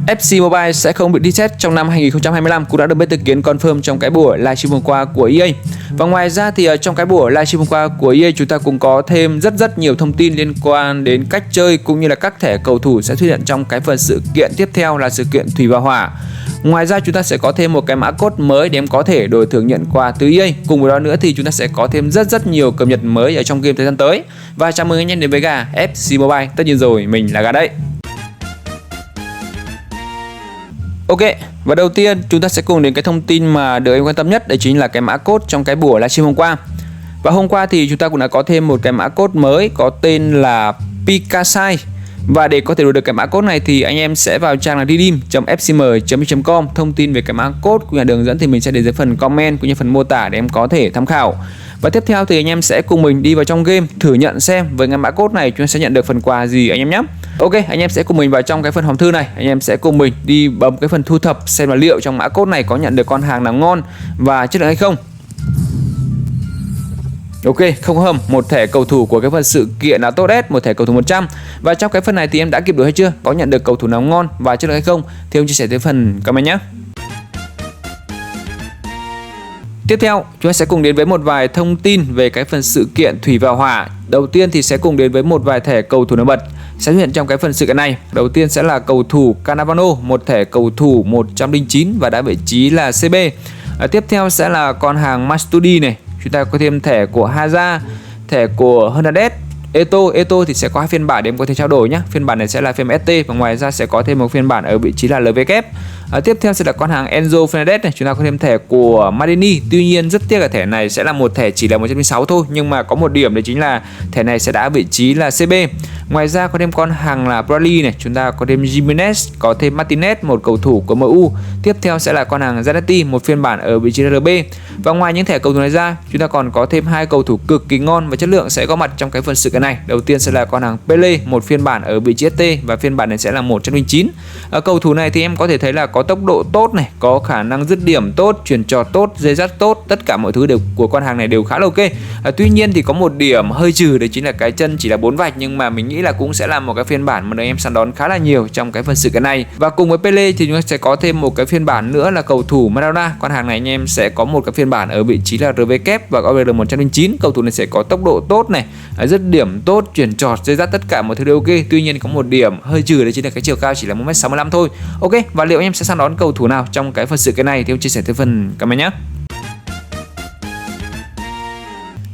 FC Mobile sẽ không bị reset trong năm 2025 cũng đã được Mr. Kiến confirm trong cái buổi livestream hôm qua của EA. Và ngoài ra thì trong cái buổi livestream hôm qua của EA chúng ta cũng có thêm rất nhiều thông tin liên quan đến cách chơi cũng như là các thẻ cầu thủ sẽ xuất hiện trong cái phần sự kiện tiếp theo là sự kiện Thủy và Hỏa. Ngoài ra chúng ta sẽ có thêm một cái mã code mới để em có thể đổi thưởng nhận quà từ EA. Cùng với đó nữa thì chúng ta sẽ có thêm rất nhiều cập nhật mới ở trong game thời gian tới. Và chào mừng anh em đến với gà FC Mobile. Tất nhiên rồi, mình là Gà đây. Ok, và đầu tiên chúng ta sẽ cùng đến cái thông tin mà được em quan tâm nhất, đấy chính là cái mã code trong cái buổi livestream hôm qua. Và hôm qua thì chúng ta cũng đã có thêm một cái mã code mới có tên là Picasai. Và để có thể đổi được cái mã code này thì anh em sẽ vào trang là redeem.fcm.com. Thông tin về cái mã code cũng như là đường dẫn thì mình sẽ để dưới phần comment cũng như phần mô tả để em có thể tham khảo. Và tiếp theo thì anh em sẽ cùng mình đi vào trong game thử nhận xem với cái mã code này chúng ta sẽ nhận được phần quà gì anh em nhé. Ok, anh em sẽ cùng mình vào trong cái phần hòm thư này, anh em sẽ cùng mình đi bấm cái phần thu thập xem là liệu trong mã code này có nhận được con hàng nào ngon và chất lượng hay không. Ok, không hầm, một thẻ cầu thủ của cái phần sự kiện là tốt S, một thẻ cầu thủ 100. Và trong cái phần này thì em đã kịp đổi hay chưa? Có nhận được cầu thủ nào ngon và chất lượng hay không? Thì em chia sẻ tới phần comment nhé. Tiếp theo, chúng ta sẽ cùng đến với một vài thông tin về cái phần sự kiện Thủy và Hỏa. Đầu tiên thì sẽ cùng đến với một vài thẻ cầu thủ nổi bật sẽ xuất hiện trong cái phần sự kiện này. Đầu tiên sẽ là cầu thủ Cannavaro, một thẻ cầu thủ 109 và đã vị trí là CB. Tiếp theo sẽ là con hàng Mastudi này. Chúng ta có thêm thẻ của Hazard, thẻ của Hernandez, Eto thì sẽ có hai phiên bản để em có thể trao đổi nhé. Phiên bản này sẽ là phiên ST và ngoài ra sẽ có thêm một phiên bản ở vị trí là LVK. Tiếp theo sẽ là con hàng Enzo Fernandez này, chúng ta có thêm thẻ của Madini. Tuy nhiên rất tiếc là thẻ này sẽ là một thẻ chỉ là 106 thôi, nhưng mà có một điểm đấy chính là thẻ này sẽ đã vị trí là CB. Ngoài ra có thêm con hàng là Bradley này, chúng ta có thêm Jimenez, có thêm Martinez, một cầu thủ của MU. Tiếp theo sẽ là con hàng Zanetti, một phiên bản ở vị trí RB. Và ngoài những thẻ cầu thủ này ra, chúng ta còn có thêm hai cầu thủ cực kỳ ngon và chất lượng sẽ có mặt trong cái phần sự kiện này. Đầu tiên sẽ là con hàng Pele, một phiên bản ở vị trí ST và phiên bản này sẽ là 109. Cầu thủ này thì em có thể thấy là có tốc độ tốt này, có khả năng dứt điểm tốt, chuyển trọt tốt, dây dắt tốt, tất cả mọi thứ đều của con hàng này đều khá là ok. Tuy nhiên thì có một điểm hơi trừ, đấy chính là cái chân chỉ là 4 vạch, nhưng mà mình nghĩ là cũng sẽ là một cái phiên bản mà em săn đón khá là nhiều trong cái phần sự kiện này. Và cùng với Pele thì chúng ta sẽ có thêm một cái phiên bản nữa là cầu thủ Maradona. Con hàng này anh em sẽ có một cái phiên bản ở vị trí là RV và OR 109. Cầu thủ này sẽ có tốc độ tốt này, dứt điểm tốt, chuyển trọt, dây dắt, tất cả mọi thứ đều ok. Tuy nhiên có một điểm hơi trừ, đấy chính là cái chiều cao chỉ là 1m65 thôi. Ok, và liệu anh em sẽ săn đón cầu thủ nào trong cái phần sự kiện này thì em chia sẻ tới phần comment nhé.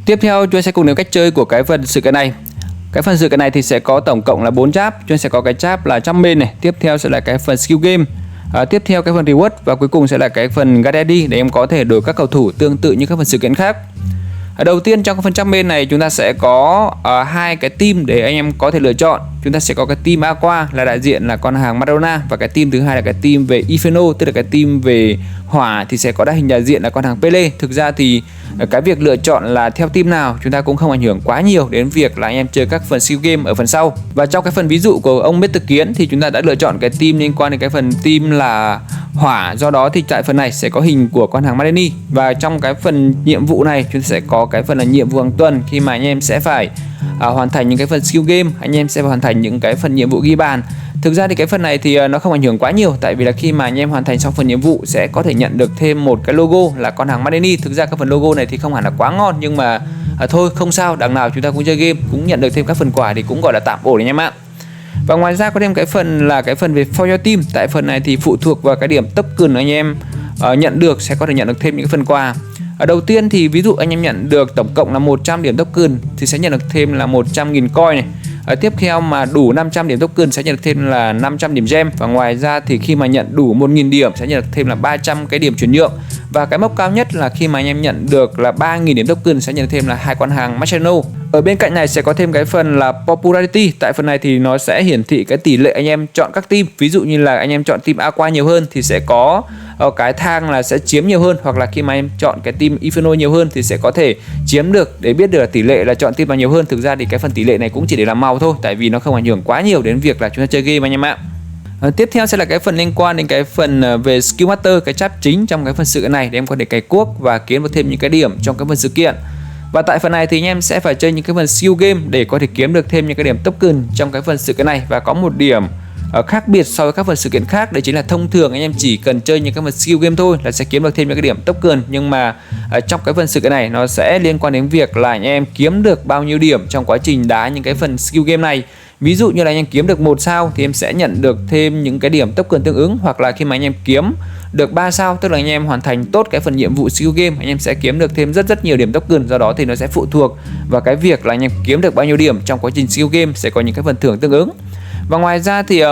Tiếp theo chúng ta sẽ cùng đến cách chơi của cái phần sự kiện này. Cái phần sự kiện này thì sẽ có tổng cộng là 4 chap. Chúng ta sẽ có cái chap là chap main này, tiếp theo sẽ là cái phần skill game, tiếp theo cái phần reward và cuối cùng sẽ là cái phần guarantee để em có thể đổi các cầu thủ tương tự như các phần sự kiện khác. Đầu tiên trong cái phần chap main này chúng ta sẽ có hai cái team để anh em có thể lựa chọn. Chúng ta sẽ có cái team Aqua là đại diện là con hàng Maradona, và cái team thứ hai là cái team về Inferno, tức là cái team về hỏa thì sẽ có đại hình đại diện là con hàng Pele. Thực ra thì cái việc lựa chọn là theo team nào chúng ta cũng không ảnh hưởng quá nhiều đến việc là anh em chơi các phần skill game ở phần sau. Và trong cái phần ví dụ của ông Mr. Kiến thì chúng ta đã lựa chọn cái team liên quan đến cái phần team là hỏa, do đó thì tại phần này sẽ có hình của con hàng Madini. Và trong cái phần nhiệm vụ này chúng ta sẽ có cái phần là nhiệm vụ hàng tuần, khi mà anh em sẽ phải hoàn thành những cái phần skill game, anh em sẽ hoàn thành những cái phần nhiệm vụ ghi bàn. Thực ra thì cái phần này thì nó không ảnh hưởng quá nhiều, tại vì là khi mà anh em hoàn thành xong phần nhiệm vụ sẽ có thể nhận được thêm một cái logo là con hàng Madini. Thực ra cái phần logo này thì không hẳn là quá ngon, nhưng mà thôi không sao, đằng nào chúng ta cũng chơi game cũng nhận được thêm các phần quà thì cũng gọi là tạm ổn đấy anh em ạ. Và ngoài ra có thêm cái phần là cái phần về For Your Team. Tại phần này thì phụ thuộc vào cái điểm token anh em nhận được sẽ có thể nhận được thêm những cái phần quà. Đầu tiên thì ví dụ anh em nhận được tổng cộng là 100 điểm token thì sẽ nhận được thêm là 100.000 coin này. Tiếp theo mà đủ 500 điểm token sẽ nhận được thêm là 500 điểm gem. Và ngoài ra thì khi mà nhận đủ 1.000 điểm sẽ nhận được thêm là 300 cái điểm chuyển nhượng. Và cái mốc cao nhất là khi mà anh em nhận được là 3.000 điểm token sẽ nhận được thêm là hai con hàng Marciano. Ở bên cạnh này sẽ có thêm cái phần là Popularity. Tại phần này thì nó sẽ hiển thị cái tỷ lệ anh em chọn các team. Ví dụ như là anh em chọn team Aqua nhiều hơn thì sẽ có cái thang là sẽ chiếm nhiều hơn, hoặc là khi mà em chọn cái team Inferno nhiều hơn thì sẽ có thể chiếm được để biết được là tỷ lệ là chọn team nào nhiều hơn. Thực ra thì cái phần tỷ lệ này cũng chỉ để làm màu thôi, tại vì nó không ảnh hưởng quá nhiều đến việc là chúng ta chơi game anh em ạ. Tiếp theo sẽ là cái phần liên quan đến cái phần về Skill Master, cái chap chính trong cái phần sự kiện này để em có thể cày cuốc và kiếm được thêm những cái điểm trong cái phần sự kiện. Và tại phần này thì anh em sẽ phải chơi những cái phần skill game để có thể kiếm được thêm những cái điểm token trong cái phần sự kiện này. Và có một điểm khác biệt so với các phần sự kiện khác. Đấy chính là thông thường anh em chỉ cần chơi những cái phần skill game thôi là sẽ kiếm được thêm những cái điểm token, nhưng mà trong cái phần sự kiện này nó sẽ liên quan đến việc là anh em kiếm được bao nhiêu điểm trong quá trình đá những cái phần skill game này. Ví dụ như là anh em kiếm được 1 sao thì em sẽ nhận được thêm những cái điểm token tương ứng, hoặc là khi mà anh em kiếm được 3 sao, tức là anh em hoàn thành tốt cái phần nhiệm vụ skill game, anh em sẽ kiếm được thêm rất nhiều điểm token. Do đó thì nó sẽ phụ thuộc vào cái việc là anh em kiếm được bao nhiêu điểm trong quá trình skill game sẽ có những cái phần thưởng tương ứng. Và ngoài ra thì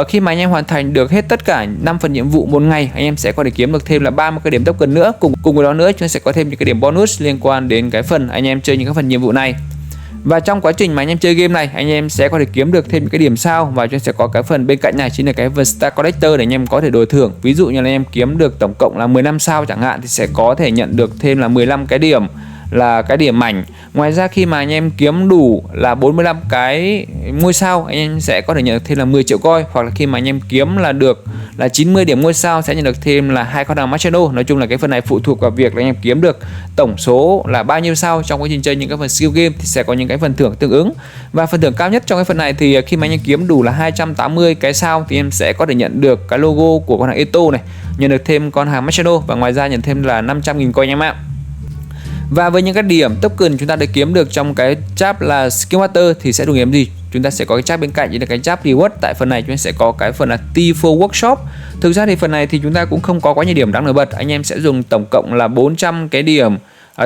khi mà anh em hoàn thành được hết tất cả 5 phần nhiệm vụ một ngày, anh em sẽ có thể kiếm được thêm là 30 cái điểm token nữa. Cùng với đó nữa chúng ta sẽ có thêm những cái điểm bonus liên quan đến cái phần anh em chơi những cái phần nhiệm vụ này. Và trong quá trình mà anh em chơi game này, anh em sẽ có thể kiếm được thêm những cái điểm sao, và chúng sẽ có cái phần bên cạnh này chính là cái phần Star Collector để anh em có thể đổi thưởng. Ví dụ như là anh em kiếm được tổng cộng là 15 sao chẳng hạn thì sẽ có thể nhận được thêm là 15 cái điểm là cái điểm mảnh. Ngoài ra khi mà anh em kiếm đủ là 45 cái ngôi sao, anh em sẽ có thể nhận được thêm là 10 triệu coin, hoặc là khi mà anh em kiếm là được là 90 điểm ngôi sao sẽ nhận được thêm là 2 con hàng Machado. Nói chung là cái phần này phụ thuộc vào việc là anh em kiếm được tổng số là bao nhiêu sao trong quá trình chơi những cái phần skill game thì sẽ có những cái phần thưởng tương ứng. Và phần thưởng cao nhất trong cái phần này thì khi mà anh em kiếm đủ là 280 cái sao thì em sẽ có thể nhận được cái logo của con hàng Eto này, nhận được thêm con hàng Machado, và ngoài ra nhận thêm là 500.000 coin em ạ. Và với những cái điểm token chúng ta đã kiếm được trong cái chap là Skill Master thì sẽ được điểm gì? Chúng ta sẽ có cái chap bên cạnh, chính là cái chap reward. Tại phần này chúng ta sẽ có cái phần là T4 Workshop. Thực ra thì phần này thì chúng ta cũng không có quá nhiều điểm đáng nổi bật. Anh em sẽ dùng tổng cộng là 400 cái điểm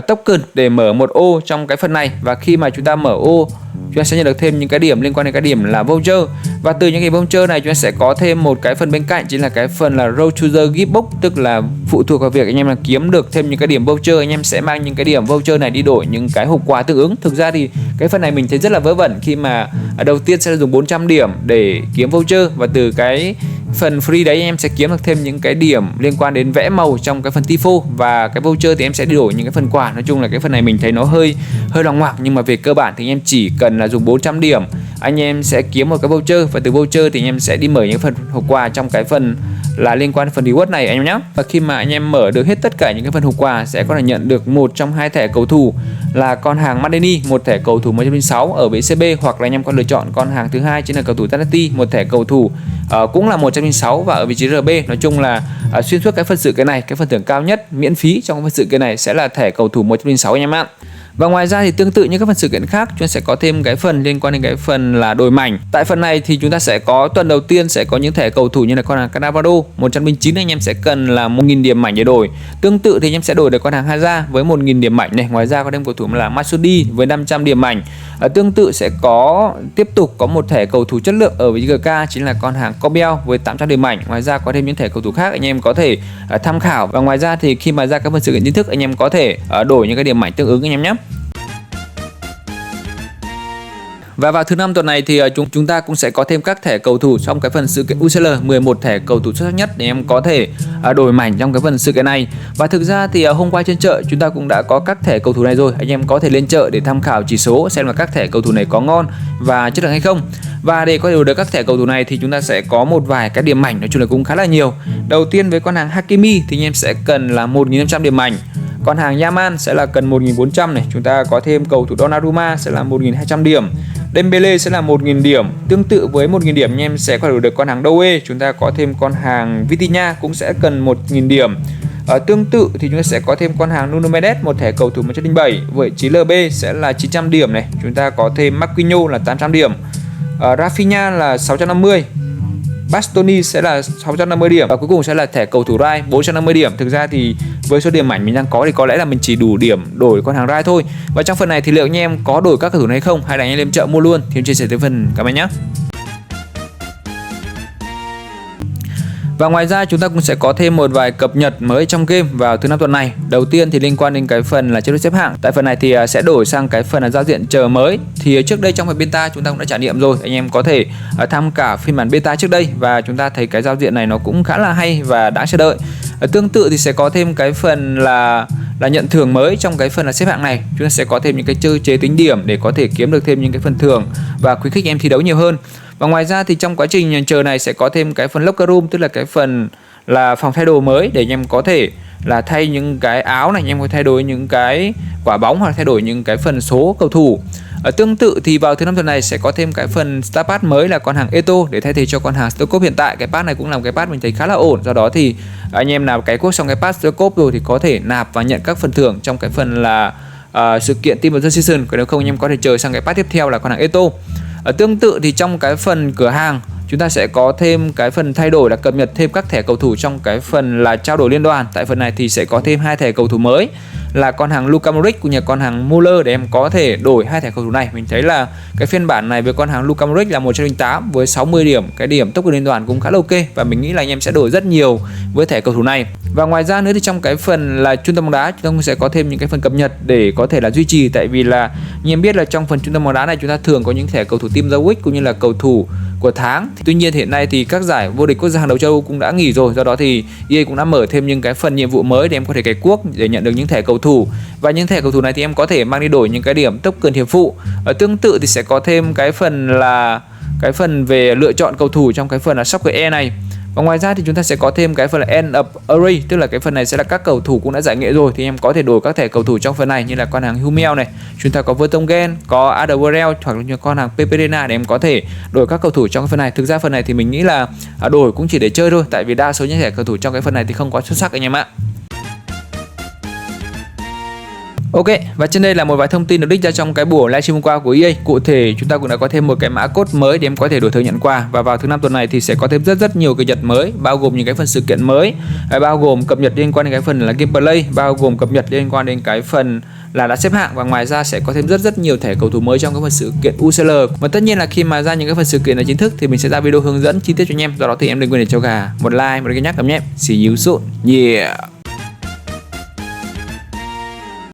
token để mở một ô trong cái phần này, và khi mà chúng ta mở ô chúng ta sẽ nhận được thêm những cái điểm liên quan đến cái điểm là voucher, và từ những cái voucher này chúng ta sẽ có thêm một cái phần bên cạnh chính là cái phần là Road to the Gift Box, tức là phụ thuộc vào việc anh em là kiếm được thêm những cái điểm voucher, anh em sẽ mang những cái điểm voucher này đi đổi những cái hộp quà tương ứng. Thực ra thì cái phần này mình thấy rất là vớ vẩn khi mà đầu tiên sẽ dùng 400 điểm để kiếm voucher, và từ cái phần free đấy anh em sẽ kiếm được thêm những cái điểm liên quan đến vẽ màu trong cái phần tifo, và cái voucher thì em sẽ đi đổi những cái phần quà. Nói chung là cái phần này mình thấy nó hơi loằng ngoặc, nhưng mà về cơ bản thì anh em chỉ cần là dùng 400 điểm anh em sẽ kiếm một cái voucher, và từ voucher thì anh em sẽ đi mở những phần hộp quà trong cái phần là liên quan đến phần reward này anh em nhé. Và khi mà anh em mở được hết tất cả những cái phần hộp quà sẽ có thể nhận được một trong hai thẻ cầu thủ là con hàng Madeni, một thẻ cầu thủ 106 ở BCB, hoặc là anh em có lựa chọn con hàng thứ hai chính là cầu thủ Tanati, một thẻ cầu thủ cũng là 106 và ở vị trí RB. Nói chung là xuyên suốt cái phần sự cái này, cái phần thưởng cao nhất miễn phí trong phần sự cái này sẽ là thẻ cầu thủ 106 anh em ạ. Và ngoài ra thì tương tự như các phần sự kiện khác, chúng ta sẽ có thêm cái phần liên quan đến cái phần là đổi mảnh. Tại phần này thì chúng ta sẽ có tuần đầu tiên sẽ có những thẻ cầu thủ như là con hàng Cannavaro 109, anh em sẽ cần là 1.000 điểm mảnh để đổi. Tương tự thì anh em sẽ đổi được con hàng Haza với 1.000 điểm mảnh này. Ngoài ra có thêm cầu thủ là Masudi với 500 điểm mảnh. Tương tự sẽ có tiếp tục có một thẻ cầu thủ chất lượng ở vị trí GK chính là con hàng Corbel với 800 điểm mảnh. Ngoài ra có thêm những thẻ cầu thủ khác anh em có thể tham khảo. Và ngoài ra thì khi mà ra các phần sự kiện chính thức anh em có thể đổi những cái điểm mảnh tương ứng anh em nhé. Và vào thứ năm tuần này thì chúng ta cũng sẽ có thêm các thẻ cầu thủ trong cái phần sự kiện UCL, 11 thẻ cầu thủ xuất sắc nhất để em có thể đổi mảnh trong cái phần sự kiện này. Và thực ra thì hôm qua trên chợ chúng ta cũng đã có các thẻ cầu thủ này rồi, anh em có thể lên chợ để tham khảo chỉ số xem là các thẻ cầu thủ này có ngon và chất lượng hay không. Và để có thể đổi được các thẻ cầu thủ này thì chúng ta sẽ có một vài cái điểm mảnh, nói chung là cũng khá là nhiều. Đầu tiên với con hàng Hakimi thì anh em sẽ cần là 1.500 điểm mảnh. Con hàng Yaman sẽ là cần 1.400 này, chúng ta có thêm cầu thủ Donnarumma sẽ là 1.200 điểm. Dembele sẽ là 1.000 điểm. Tương tự với 1.000 điểm anh em sẽ có thể được con hàng Doué, chúng ta có thêm con hàng Vitinha cũng sẽ cần 1.000 điểm. Tương tự thì chúng ta sẽ có thêm con hàng Nuno Mendes, một thẻ cầu thủ 107, vị trí LB sẽ là 900 điểm này, chúng ta có thêm Marquinhos là 800 điểm. Rafinha là 650. Bastoni sẽ là 650 điểm, và cuối cùng sẽ là thẻ cầu thủ Rai 450 điểm. Thực ra thì với số điểm mảnh mình đang có thì có lẽ là mình chỉ đủ điểm đổi con hàng Rai thôi. Và trong phần này thì liệu anh em có đổi các cầu thủ này hay không, hay là anh em lên chợ mua luôn thì em chia sẻ tới phần comment nhé. Và ngoài ra chúng ta cũng sẽ có thêm một vài cập nhật mới trong game vào thứ năm tuần này. Đầu tiên thì liên quan đến cái phần là chế độ xếp hạng. Tại phần này thì sẽ đổi sang cái phần là giao diện chờ mới. Thì trước đây trong phần beta chúng ta cũng đã trải nghiệm rồi, anh em có thể tham khảo phiên bản beta trước đây và chúng ta thấy cái giao diện này nó cũng khá là hay và đáng chờ đợi. Tương tự thì sẽ có thêm cái phần là nhận thưởng mới trong cái phần là xếp hạng này. Chúng ta sẽ có thêm những cái cơ chế tính điểm để có thể kiếm được thêm những cái phần thưởng và khuyến khích em thi đấu nhiều hơn. Và ngoài ra thì trong quá trình chờ này sẽ có thêm cái phần locker room, tức là cái phần là phòng thay đồ mới để anh em có thể là thay những cái áo này, anh em có thay đổi những cái quả bóng hoặc thay đổi những cái phần số cầu thủ. Tương tự thì vào thứ năm tuần này sẽ có thêm cái phần Star Pass mới là con hàng Eto để thay thế cho con hàng Starcop hiện tại. Cái pass này cũng là một cái pass mình thấy khá là ổn. Do đó thì anh em nào cái cuốc xong cái pass Starcop rồi thì có thể nạp và nhận các phần thưởng trong cái phần là sự kiện Team of the Season. Còn nếu không anh em có thể chờ sang cái pass tiếp theo là con hàng Eto. Tương tự thì trong cái phần cửa hàng chúng ta sẽ có thêm cái phần thay đổi là cập nhật thêm các thẻ cầu thủ trong cái phần là trao đổi liên đoàn. Tại phần này thì sẽ có thêm 2 thẻ cầu thủ mới là con hàng Luka Modric cũng như con hàng Muller để em có thể đổi 2 thẻ cầu thủ này. Mình thấy là cái phiên bản này với con hàng Luka Modric là 108 với 60 điểm, cái điểm tốc độ liên đoàn cũng khá là ok và mình nghĩ là anh em sẽ đổi rất nhiều với thẻ cầu thủ này. Và ngoài ra nữa thì trong cái phần là trung tâm bóng đá chúng ta sẽ có thêm những cái phần cập nhật để có thể là duy trì, tại vì là anh em biết là trong phần trung tâm bóng đá này chúng ta thường có những thẻ cầu thủ Team of the Week cũng như là cầu thủ của tháng. Tuy nhiên hiện nay thì các giải vô địch quốc gia hàng đầu châu Âu cũng đã nghỉ rồi, do đó thì EA cũng đã mở thêm những cái phần nhiệm vụ mới để em có thể cày cuốc để nhận được những thẻ cầu thủ, và những thẻ cầu thủ này thì em có thể mang đi đổi những cái điểm tốc quyền hiệp phụ. Tương tự thì sẽ có thêm cái phần là cái phần về lựa chọn cầu thủ trong cái phần là Soccer E này. Và ngoài ra thì chúng ta sẽ có thêm cái phần là End of Array, tức là cái phần này sẽ là các cầu thủ cũng đã giải nghệ rồi thì em có thể đổi các thẻ cầu thủ trong phần này, như là con hàng Hummel này, chúng ta có Vertonghen, có Alderweireld hoặc là con hàng Peperena để em có thể đổi các cầu thủ trong cái phần này. Thực ra phần này thì mình nghĩ là đổi cũng chỉ để chơi thôi, tại vì đa số những thẻ cầu thủ trong cái phần này thì không quá xuất sắc anh em ạ. Ok, và trên đây là một vài thông tin được đích ra trong cái buổi livestream hôm qua của EA. Cụ thể chúng ta cũng đã có thêm một cái mã code mới để em có thể đổi thưởng nhận quà, và vào thứ năm tuần này thì sẽ có thêm rất nhiều cái nhật mới, bao gồm những cái phần sự kiện mới, bao gồm cập nhật liên quan đến cái phần là gameplay, bao gồm cập nhật liên quan đến cái phần là đã xếp hạng, và ngoài ra sẽ có thêm rất nhiều thẻ cầu thủ mới trong cái phần sự kiện UCL. Và tất nhiên là khi mà ra những cái phần sự kiện là chính thức thì mình sẽ ra video hướng dẫn chi tiết cho anh em. Do đó thì em đừng quên để cho cả một like, một cái nhắc cảm nhé. See you soon. Yeah.